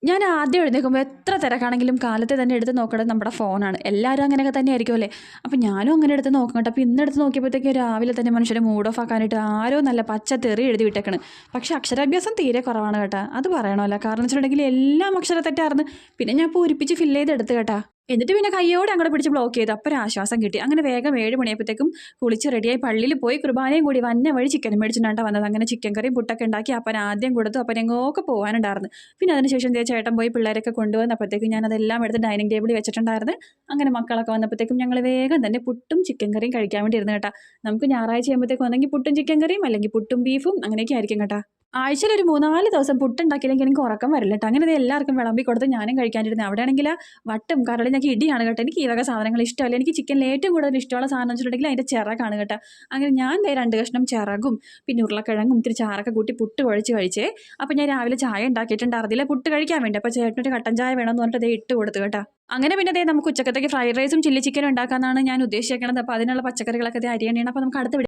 ഞാൻ ആദ്യം എഴുന്നേൽക്കുമ്പോൾ എത്ര തിരക്കാണെങ്കിലും കാലത്തെ തന്നെ എടുത്ത് നോക്കേണ്ടത് നമ്മുടെ ഫോണാണ്. എല്ലാവരും അങ്ങനെയൊക്കെ തന്നെ ആയിരിക്കുമല്ലേ. അപ്പം ഞാനും അങ്ങനെ എടുത്ത് നോക്കും കേട്ടോ. അപ്പോൾ ഇന്നെടുത്ത് നോക്കിയപ്പോഴത്തേക്ക് രാവിലെ തന്നെ മനുഷ്യരെ മൂഡ് ഓഫ് ആക്കാനായിട്ട് ആരോ നല്ല പച്ച തെറി എഴുതി വിട്ടേക്കണ്. പക്ഷേ അക്ഷരാഭ്യാസം തീരെ കുറവാണ് കേട്ടോ. അത് പറയണമല്ലോ. കാരണം വെച്ചിട്ടുണ്ടെങ്കിൽ എല്ലാം അക്ഷരത്തെറ്റായിരുന്നു. പിന്നെ ഞാൻ പൂരിപ്പിച്ച് ഫില്ല് ചെയ്തെടുത്ത് കേട്ടോ. എന്നിട്ട് പിന്നെ കയ്യോടെ അങ്ങോട്ട് പിടിച്ച് ബ്ലോക്ക് ചെയ്തു. അപ്പോൾ ഒരു ആശ്വാസം കിട്ടി. അങ്ങനെ വേഗം 7 മണിയായപ്പോഴത്തേക്കും കുളിച്ച് റെഡിയായി പള്ളിയിൽ പോയി കുർബാനയും കൂടി വന്ന വഴി ചിക്കനും മേടിച്ചിട്ടാണ് വന്നത്. അങ്ങനെ ചിക്കൻ കറിയും പുട്ടൊക്കെ ഉണ്ടാക്കി അപ്പൻ ആദ്യം കൊടുത്തു. അപ്പം എങ്ങോക്കെ പോകാനുണ്ടായിരുന്നു. പിന്നെ അതിനുശേഷം ചേട്ടൻ പോയി പിള്ളേരൊക്കെ കൊണ്ടുവന്നപ്പോഴത്തേക്കും ഞാനതെല്ലാം എടുത്ത് ഡൈനിങ് ടേബിളിൽ വെച്ചിട്ടുണ്ടായിരുന്നു. അങ്ങനെ മക്കളൊക്കെ വന്നപ്പോഴത്തേക്കും ഞങ്ങൾ വേഗം തന്നെ പുട്ടും ചിക്കൻ കറിയും കഴിക്കാൻ വേണ്ടി ഇരുന്ന് കേട്ടോ. നമുക്ക് ഞായറാഴ്ച ആകുമ്പോഴത്തേക്കും ഒന്നെങ്കിൽ പുട്ടും ചിക്കൻ കറിയും അല്ലെങ്കിൽ പുട്ടും ബീഫും അങ്ങനെയൊക്കെ ആയിരിക്കും കേട്ടോ. ആഴ്ചയിൽ ഒരു 3-4 ദിവസം പുട്ടുണ്ടാക്കിയില്ലെങ്കിൽ എനിക്ക് ഉറക്കം വരില്ല കേട്ടോ. അങ്ങനെ ഇത് എല്ലാവർക്കും വിളമ്പി കൊടുത്ത് ഞാനും കഴിക്കാനിരുന്നത്. അവിടെയാണെങ്കിൽ വട്ടും കരളിനൊക്കെ ഇടിയാണ് കേട്ടോ. എനിക്ക് ഈ വക സാധനങ്ങൾ ഇഷ്ടമല്ല. എനിക്ക് ചിക്കനിൽ ഏറ്റവും കൂടുതൽ ഇഷ്ടമുള്ള സാധനം വെച്ചിട്ടുണ്ടെങ്കിൽ അതിൻ്റെ ചിറകാണ് കേട്ടോ. അങ്ങനെ ഞാൻ 2 കഷ്ണം ചിറകും പിന്നെ ഉരുളക്കിഴങ്ങും ഇത്തിരി ചാറൊക്കെ കൂട്ടി പുട്ട് കുഴച്ച് കഴിച്ചേ. അപ്പോൾ ഞാൻ രാവിലെ ചായ ഉണ്ടാക്കിയിട്ടുണ്ടായിരുന്നില്ല പുട്ട് കഴിക്കാൻ വേണ്ടി. അപ്പോൾ ചേട്ടനൊരു കട്ടൻ ചായ വേണമെന്ന് പറഞ്ഞിട്ട് അതേ ഇട്ട് കൊടുത്തു കേട്ടോ. അങ്ങനെ പിന്നെ നമുക്ക് ഉച്ചക്കത്തേക്ക് ഫ്രൈഡ് റൈസും ചില്ലി ചിക്കനും ഉണ്ടാക്കാമെന്നാണ് ഞാൻ ഉദ്ദേശിക്കുന്നത്. അപ്പോൾ അതിനുള്ള പച്ചക്കറികളൊക്കെ അരിയണം. അപ്പോൾ നമുക്ക് അടുത്ത